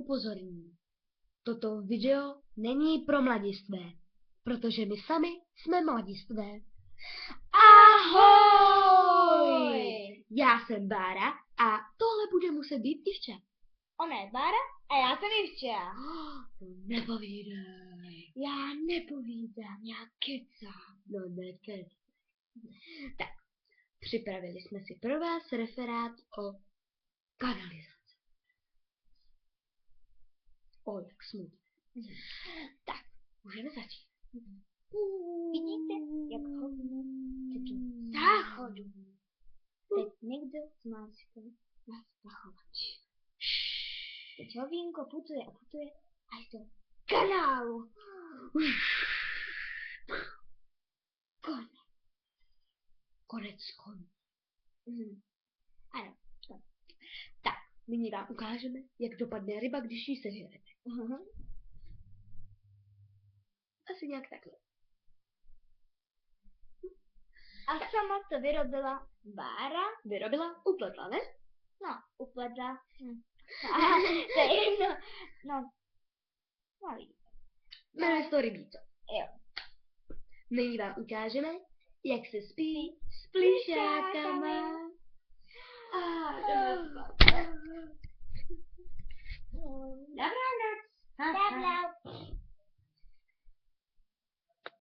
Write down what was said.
upozorním. Toto video není pro mladistvé, protože my sami jsme mladistvé. Ahoj! Já jsem Bára a tohle bude muset být Ivča. Ona je Bára a já jsem Ivča. To nepovídej. Já nepovídám, já kecám. No nekec. Tak, připravili jsme si pro vás referát o kanalizaci. O, jak smutné. Tak, můžeme začít. Vidíte, jak hovno teče Záchodu. Teď někdo zmáčkl na spachovač. Teď hovínko putuje a putuje až do kanálu. Konec konců. Ano. Tak, nyní vám ukážeme, jak dopadne ryba, když ji sežerete. Asi nějak takhle. A sama to vyrobila Bára. Vyrobila, upletla, ne? No, upletla. To je jedno. No vidíte. Jmenuje se to rybíco. Jo. Nyní vám ukážeme, jak se spí s plišákama.